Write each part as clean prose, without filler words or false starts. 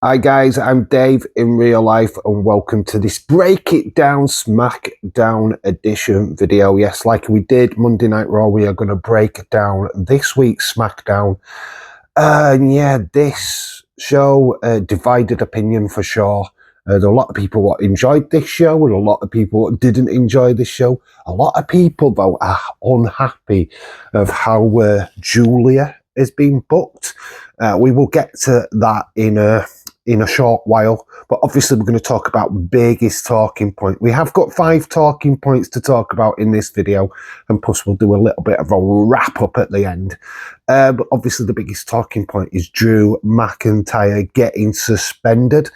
Hi guys, I'm Dave in real life and welcome to this Break It Down Smackdown edition video. Yes, like we did Monday Night Raw, we are going to break down this week's Smackdown. And yeah, this show, divided opinion for sure. There are a lot of people what enjoyed this show and a lot of people what didn't enjoy this show. A lot of people, though, are unhappy of how Julia is being booked. We will get to that in a short while, but obviously we're going to talk about biggest talking point. We have got 5 talking points to talk about in this video, and plus we'll do a little bit of a wrap up at the end. But obviously the biggest talking point is Drew McIntyre getting suspended.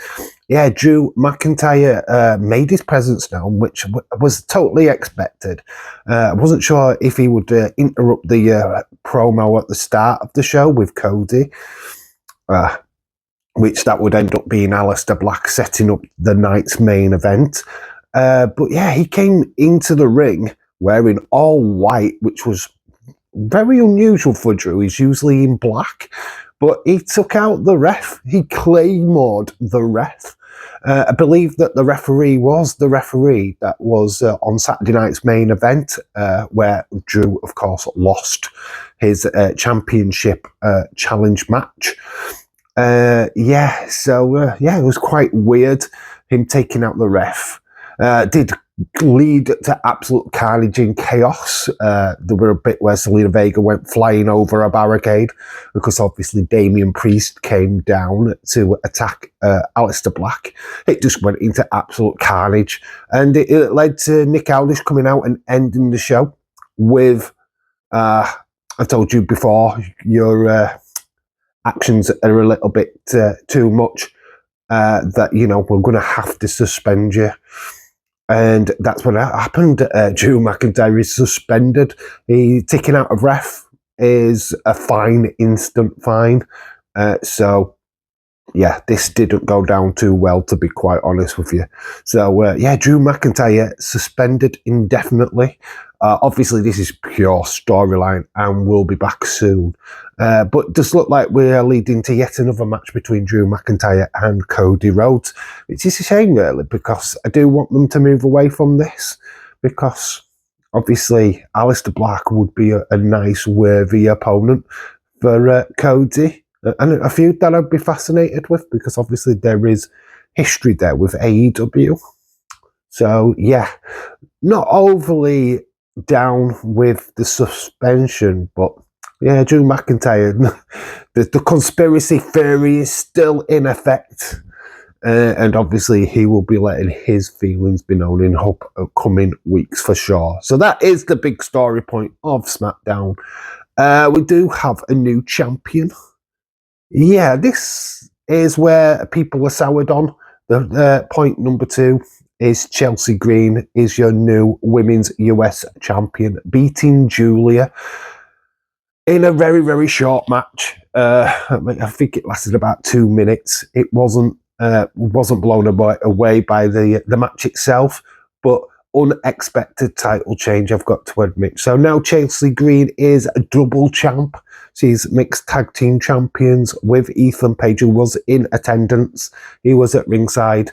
Yeah, Drew McIntyre made his presence known, which was totally expected. I wasn't sure if he would interrupt the promo at the start of the show with Cody, which that would end up being Aleister Black setting up the night's main event. But yeah, he came into the ring wearing all white, which was very unusual for Drew. He's usually in black. But he took out the ref. He claymored the ref. I believe that the referee was the referee that was on Saturday night's main event, where Drew, of course, lost his championship challenge match. Yeah, it was quite weird, him taking out the ref. Did lead to absolute carnage and chaos. There were a bit where Zelina Vega went flying over a barricade because obviously Damian Priest came down to attack Aleister Black. It just went into absolute carnage, and it led to Nick Aldis coming out and ending the show with, I told you before, your actions are a little bit too much, that, you know, we're going to have to suspend you. And that's what happened. Drew McIntyre is suspended. He taking out a ref is a fine, instant fine. So, yeah, this didn't go down too well, to be quite honest with you. So, yeah, Drew McIntyre suspended indefinitely. Obviously, this is pure storyline and we'll be back soon. But does look like we're leading to yet another match between Drew McIntyre and Cody Rhodes, which is a shame, really, because I do want them to move away from this, because obviously Aleister Black would be a nice, worthy opponent for Cody, and a feud that I'd be fascinated with, because obviously there is history there with AEW. So, yeah, not overly down with the suspension, but yeah, Drew McIntyre, the conspiracy theory is still in effect, and obviously he will be letting his feelings be known in upcoming weeks for sure. So that is the big story point of SmackDown. We do have a new champion. Yeah, this is where people are soured on. The point number 2 is Chelsea Green is your new women's US champion, beating Julia in a very, very short match. I think it lasted about 2 minutes. It wasn't blown away by the match itself, but unexpected title change, I've got to admit. So now Chelsea Green is a double champ. She's mixed tag team champions with Ethan Page, who was in attendance. He was at ringside.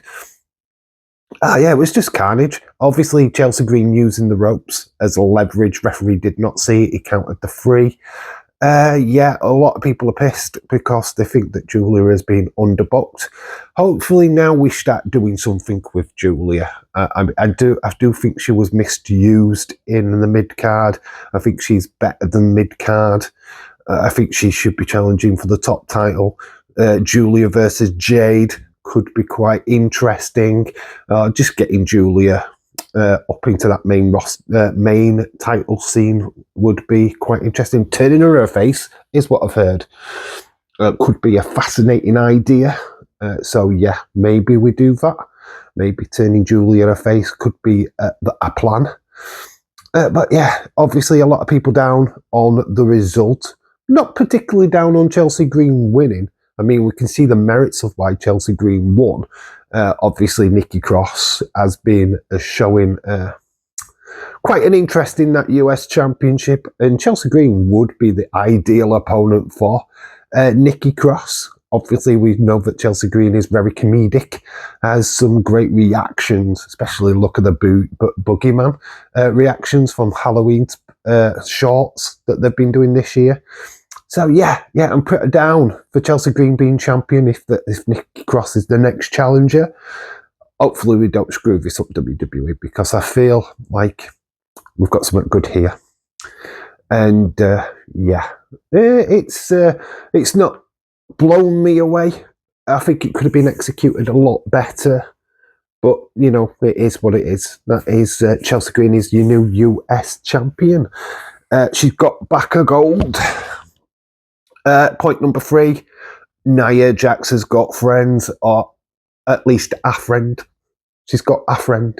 Yeah, it was just carnage. Obviously, Chelsea Green using the ropes as a leverage. Referee did not see it. He counted the 3. Yeah, a lot of people are pissed because they think that Julia has been underbooked. Hopefully now we start doing something with Julia. I do think she was misused in the mid-card. I think she's better than mid-card. I think she should be challenging for the top title. Julia versus Jade could be quite interesting. Just getting Julia up into that main title scene would be quite interesting. Turning her face is what I've heard. Could be a fascinating idea. So yeah, maybe we do that. Maybe turning Julia her face could be a plan. But yeah, obviously a lot of people down on the result. Not particularly down on Chelsea Green winning. I mean, we can see the merits of why Chelsea Green won. Obviously, Nikki Cross has been showing quite an interest in that US Championship, and Chelsea Green would be the ideal opponent for Nikki Cross. obviously we know that Chelsea Green is very comedic, has some great reactions, especially look at the Boogeyman reactions from Halloween shorts that they've been doing this year. So yeah, I'm pretty down for Chelsea Green being champion if Nikki Cross is the next challenger. Hopefully we don't screw this up, WWE, because I feel like we've got something good here. And yeah, it's not blown me away. I think it could have been executed a lot better. But, you know, it is what it is. That is Chelsea Green is your new US champion. She's got back her gold. Point number 3, Nia Jax has got friends, or at least a friend. She's got a friend.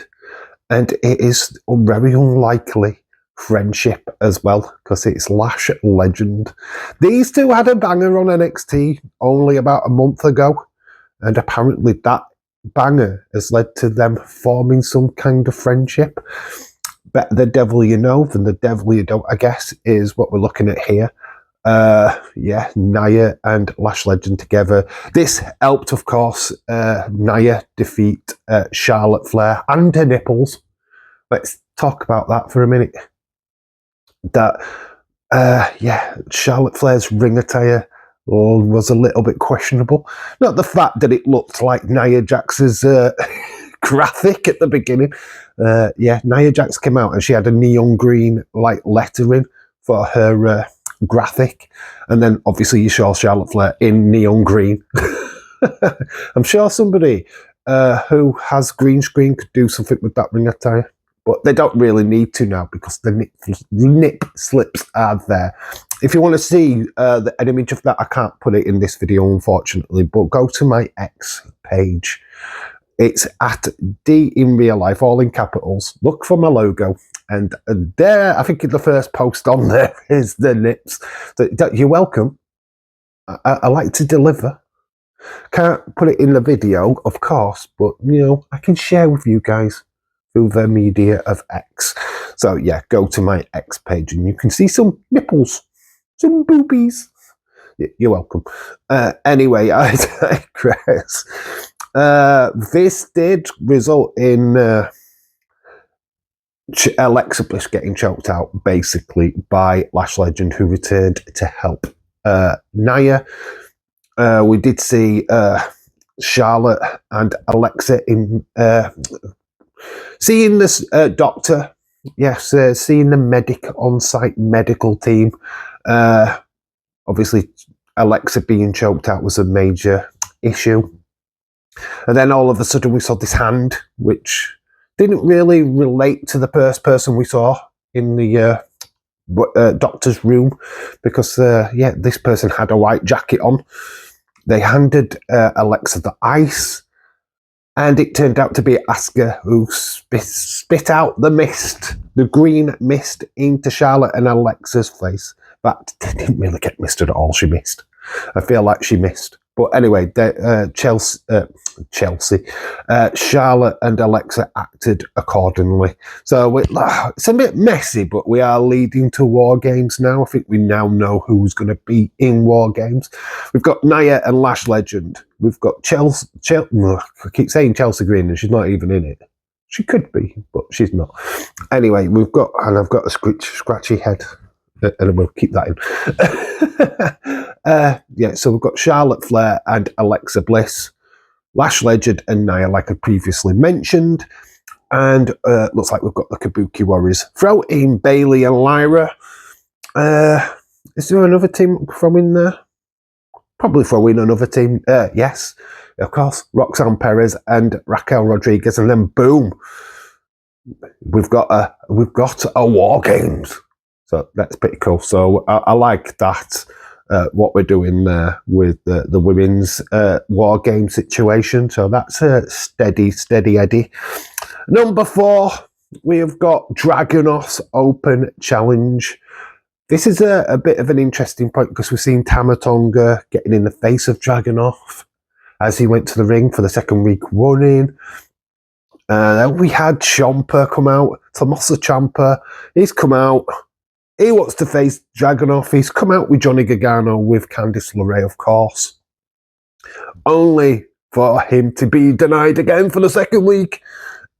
And it is very unlikely friendship as well, because it's Lash Legend. These two had a banger on NXT only about a month ago, and apparently that banger has led to them forming some kind of friendship. Better the devil you know than the devil you don't, I guess, is what we're looking at here. Yeah, Nia and Lash Legend together. This helped, of course, Nia defeat Charlotte Flair and her nipples. Let's talk about that for a minute. That, yeah, Charlotte Flair's ring attire was a little bit questionable. Not the fact that it looked like Nia Jax's graphic at the beginning. Yeah, Nia Jax came out and she had a neon green like lettering for her graphic, and then obviously you saw Charlotte Flair in neon green. I'm sure somebody who has green screen could do something with that ring attire. But they don't really need to now because the nip slips are there. If you want to see an image of that, I can't put it in this video, unfortunately, but go to my X page. It's at D in real life, all in capitals. Look for my logo. And there, I think the first post on there is the nips. So, you're welcome. I like to deliver. Can't put it in the video, of course, but, you know, I can share with you guys through the media of X. So yeah, go to my X page and you can see some nipples, some boobies. You're welcome. Anyway, I digress. This did result in Alexa Bliss getting choked out basically by Lash Legend, who returned to help Nia. We did see Charlotte and Alexa in seeing this doctor, yes, seeing the on-site medical team. Obviously, Alexa being choked out was a major issue. And then all of a sudden we saw this hand, which didn't really relate to the first person we saw in the doctor's room, because, yeah, this person had a white jacket on. They handed Alexa the ice, and it turned out to be Asuka who spit out the mist, the green mist, into Charlotte and Alexa's face. That didn't really get misted at all. She missed. I feel like she missed. But anyway, Chelsea, Charlotte and Alexa acted accordingly. So it's a bit messy, but we are leading to War Games now. I think we now know who's going to be in War Games. We've got Nia and Lash Legend. We've got Chelsea. I keep saying Chelsea Green, and she's not even in it. She could be, but she's not. Anyway, I've got a scratchy head. And we'll keep that in. Yeah, so we've got Charlotte Flair and Alexa Bliss, Lash Legend and Nia, like I previously mentioned. And looks like we've got the Kabuki Warriors. Throw in Bailey and Lyra. Is there another team from in there? Probably throw in another team. Yes, of course. Roxanne Perez and Raquel Rodriguez. And then boom, we've got a War Games. So that's pretty cool. So I like that, what we're doing there with the women's War Game situation. So that's a steady Eddie. Number 4, we have got Dragunov's Open Challenge. This is a bit of an interesting point because we've seen Tama Tonga getting in the face of Dragunov as he went to the ring for the second week running. We had Ciampa come out, Tommaso Ciampa. He's come out. He wants to face Dragunov. He's come out with Johnny Gargano with Candice LeRae, of course. only for him to be denied again for the second week.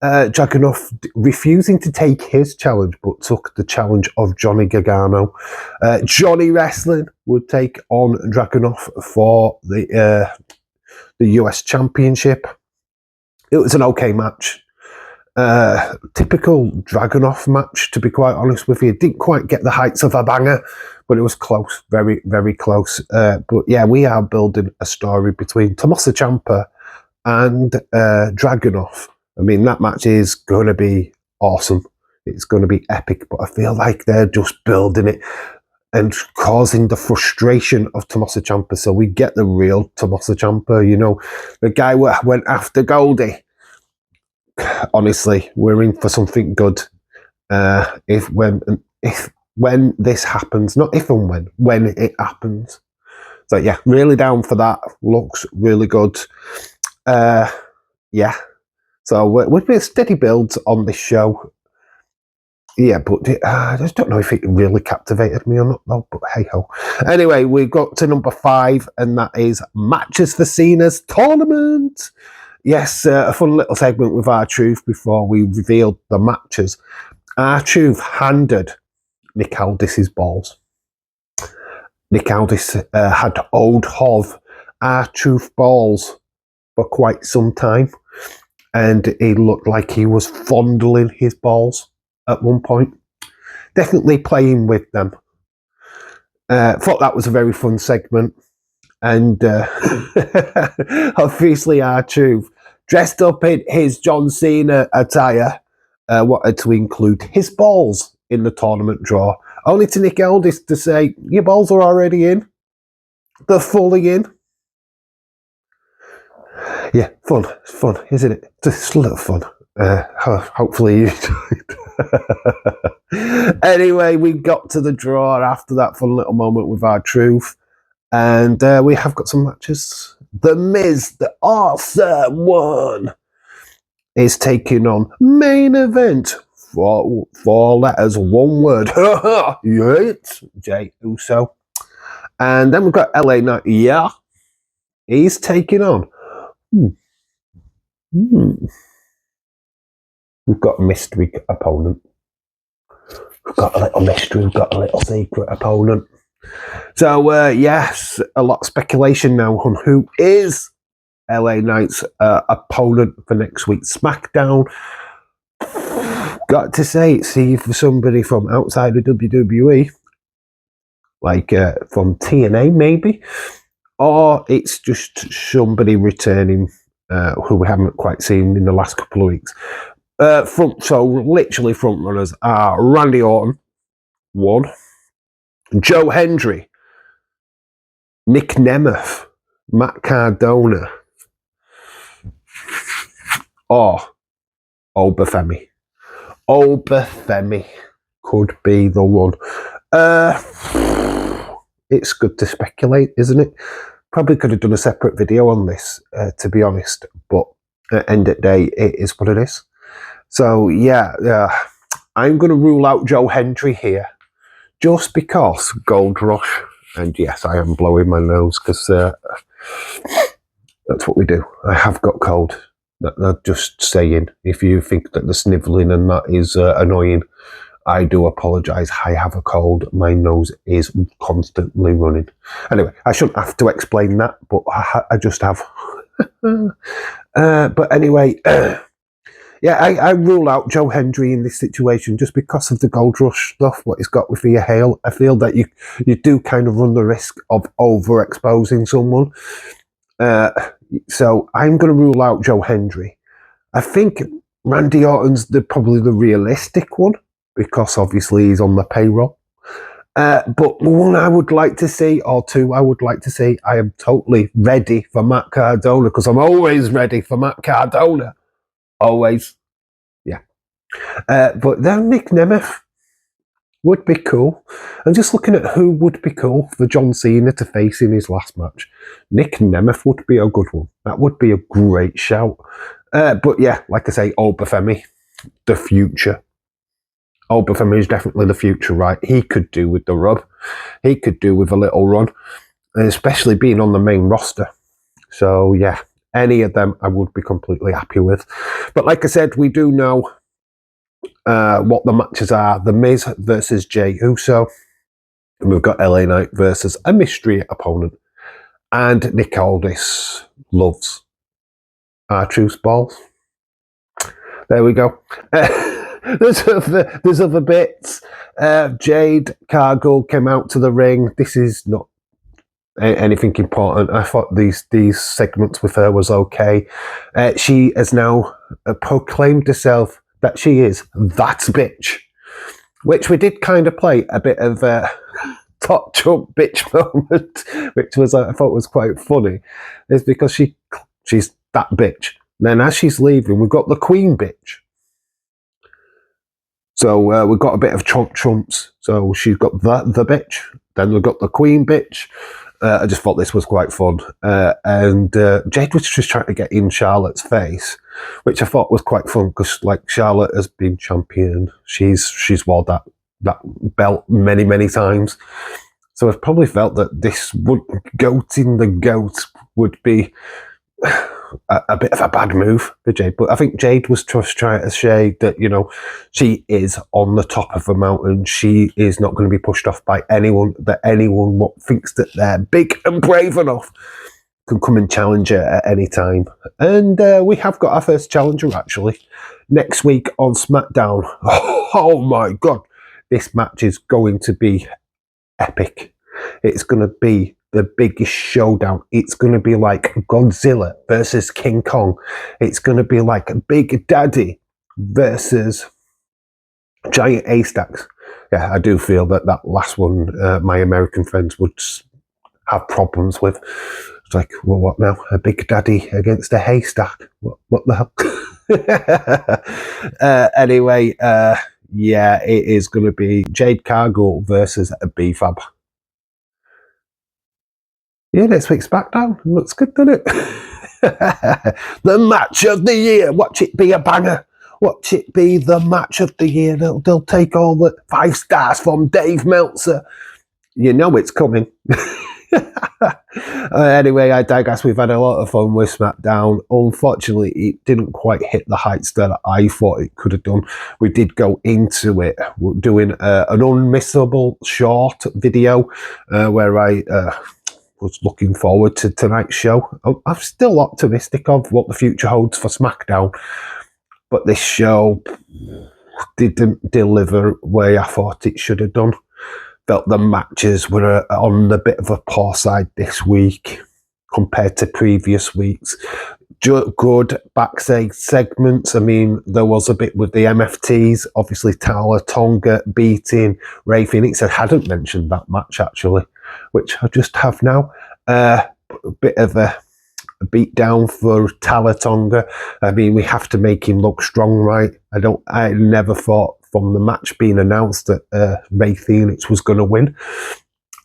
Dragunov refusing to take his challenge, but took the challenge of Johnny Gargano. Johnny Wrestling would take on Dragunov for the US Championship. It was an okay match. Typical Dragunov match, to be quite honest with you. Didn't quite get the heights of a banger, but it was close, very, very close. But yeah, we are building a story between Tommaso Ciampa and Dragunov. I mean, that match is going to be awesome. It's going to be epic, but I feel like they're just building it and causing the frustration of Tommaso Ciampa. So we get the real Tommaso Ciampa, you know, the guy who went after Goldie. Honestly, we're in for something good. If when this happens, not if and when it happens. So yeah, really down for that. Looks really good. Yeah. So we've been steady builds on this show. Yeah, but I just don't know if it really captivated me or not, though. But hey ho. Anyway, we've got to number 5, and that is Matches for Cena's Tournament. Yes, a fun little segment with R-Truth before we revealed the matches. R-Truth handed Nick Aldis's balls. Nick Aldis had hold of R-Truth balls for quite some time, and he looked like he was fondling his balls at one point. Definitely playing with them. Thought that was a very fun segment. And obviously R-Truth, dressed up in his John Cena attire, wanted to include his balls in the tournament draw. Only to Nick Aldis to say, your balls are already in. They're fully in. Yeah, fun. It's fun, isn't it? Just a little fun. Hopefully you enjoyed. Anyway, we got to the draw after that fun little moment with R-Truth. And we have got some matches. The Miz, the awesome one, is taking on main event. 4 letters, 1 word. Yes, Jay Uso. And then we've got LA Knight. Yeah. He's taking on. We've got a mystery opponent. We've got a little mystery. We've got a little secret opponent. So, yes, a lot of speculation now on who is LA Knight's opponent for next week's Smackdown. Got to say, see for somebody from outside of WWE, like from TNA maybe, or it's just somebody returning who we haven't quite seen in the last couple of weeks. So literally front runners are Randy Orton, 1, Joe Hendry, Nick Nemeth, Matt Cardona, or Obafemi. Obafemi could be the one. It's good to speculate, isn't it? Probably could have done a separate video on this, to be honest, but at the end of the day, it is what it is. So, yeah, I'm going to rule out Joe Hendry here, just because Gold Rush, and yes, I am blowing my nose, because that's what we do. I have got cold. That's just saying. If you think that the snivelling and that is annoying, I do apologise. I have a cold. My nose is constantly running. Anyway, I shouldn't have to explain that, but I just have. But anyway, yeah, I rule out Joe Hendry in this situation just because of the Gold Rush stuff, what he's got with Thea Hale. I feel that you do kind of run the risk of overexposing someone. So I'm going to rule out Joe Hendry. I think Randy Orton's probably the realistic one, because obviously he's on the payroll. But one I would like to see, or 2 I would like to see, I am totally ready for Matt Cardona, because I'm always ready for Matt Cardona. Always. Yeah. But then Nick Nemeth would be cool. I'm just looking at who would be cool for John Cena to face in his last match. Nick Nemeth would be a good one. That would be a great shout. But yeah, like I say, Obafemi, the future. Obafemi is definitely the future, right? He could do with the rub. He could do with a little run, and especially being on the main roster. So yeah, any of them I would be completely happy with. But like I said, we do know what the matches are. The Miz versus Jey Uso. And we've got LA Knight versus a mystery opponent. And Nick Aldis loves R-Truth's balls. There we go. There's other bits. Jade Cargill came out to the ring. This is not anything important. I thought these segments with her was okay. She has now proclaimed herself that she is that bitch, which we did kind of play a bit of a top Trump bitch moment, which was I thought was quite funny. Is because she's that bitch. Then as she's leaving, we've got the Queen bitch. So we've got a bit of Trumps. So she's got the bitch. Then we've got the Queen bitch. I just thought this was quite fun. And Jade was just trying to get in Charlotte's face, which I thought was quite fun because, like, Charlotte has been champion. She's worn that belt many times. So I've probably felt that this would goating the goat would be a bit of a bad move for Jade, but I think Jade was just trying to say that, you know, she is on the top of a mountain. She is not going to be pushed off by anyone. That anyone what thinks that they're big and brave enough can come and challenge her at any time. And we have got our first challenger actually next week on SmackDown. Oh my God, this match is going to be epic. It's going to be the biggest showdown. It's going to be like Godzilla versus King Kong. It's going to be like Big Daddy versus Giant Haystacks. Yeah, I do feel that last one, my American friends would have problems with. It's like, well, what now? A Big Daddy against a haystack? What the hell? Anyway, yeah, it is going to be Jade Cargill versus a B-Fab. Yeah, next week's SmackDown. Looks good, doesn't it? The match of the year. Watch it be a banger. Watch it be the match of the year. They'll take all the 5 stars from Dave Meltzer. You know it's coming. Anyway, I digress. We've had a lot of fun with SmackDown. Unfortunately, it didn't quite hit the heights that I thought it could have done. We did go into it doing an unmissable short video where I was looking forward to tonight's show. I'm still optimistic of what the future holds for SmackDown, but this show didn't deliver where I thought it should have done. Felt the matches were on a bit of a poor side this week compared to previous weeks. Good backstage segments. I mean, there was a bit with the MFTs. Obviously, Tala Tonga beating Ray Phoenix. I hadn't mentioned that match, actually, which I just have now. A bit of a beat down for Tala Tonga. I mean, we have to make him look strong, right? I never thought from the match being announced that Ray Phoenix was going to win.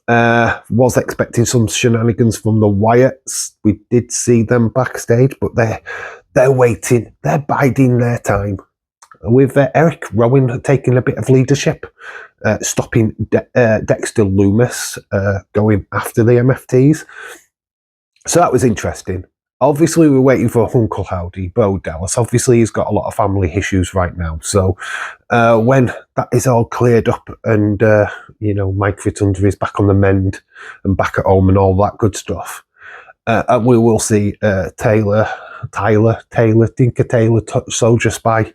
Was expecting some shenanigans from the Wyatts. We did see them backstage, but they're waiting. They're biding their time. With Eric Rowan taking a bit of leadership, stopping Dexter Loomis going after the MFTs. So that was interesting. Obviously, we're waiting for Uncle Howdy, Bo Dallas. Obviously, he's got a lot of family issues right now. So when that is all cleared up and, you know, Mike Fittunder is back on the mend and back at home and all that good stuff, we will see Tinker Taylor, Soldier Spy.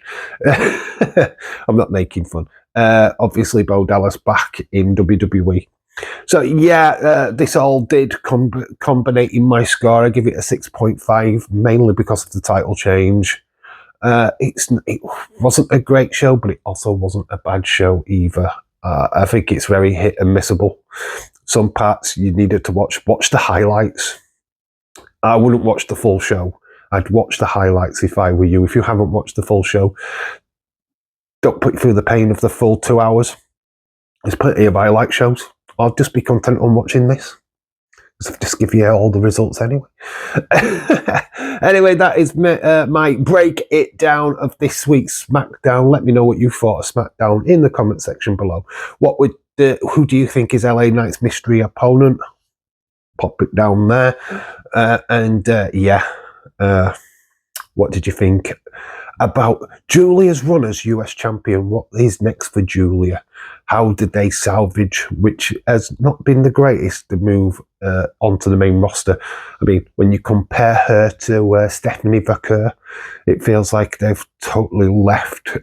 I'm not making fun. Obviously, Bo Dallas back in WWE. So yeah, this all did combine in my score. I give it a 6.5, mainly because of the title change. It wasn't a great show, but it also wasn't a bad show either. I think it's very hit and missable. Some parts you needed to watch the highlights. I wouldn't watch the full show. I'd watch the highlights if I were you. If you haven't watched the full show, don't put you through the pain of the full 2 hours. There's plenty of highlight shows. I'll just be content on watching this. I'll just give you all the results anyway. Anyway, that is my break it down of this week's SmackDown. Let me know what you thought of SmackDown in the comment section below. Who do you think is LA Knight's mystery opponent? pop it down there. What did you think about Julia's run as US champion? What is next for Julia? How did they salvage, which has not been the greatest, to move onto the main roster? I mean, when you compare her to Stephanie Vaquer, it feels like they've totally left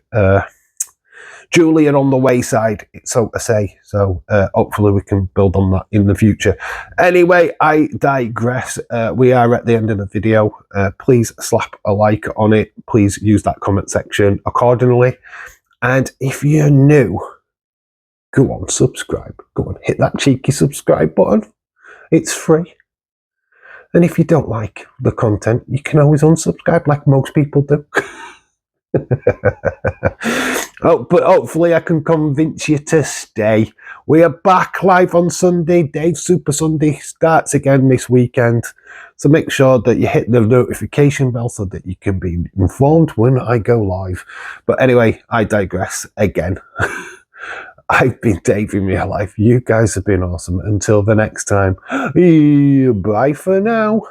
Julia on the wayside, so to say. So hopefully we can build on that in the future. Anyway, I digress. We are at the end of the video. Please slap a like on it. Please use that comment section accordingly. And if you're new, go on, subscribe. Go on, hit that cheeky subscribe button. It's free. And if you don't like the content, you can always unsubscribe like most people do. Oh, but hopefully I can convince you to stay. We are back live on Sunday. Dave's Super Sunday starts again this weekend. So make sure that you hit the notification bell so that you can be informed when I go live. But anyway, I digress again. I've been Dave in real life. You guys have been awesome. Until the next time, bye for now.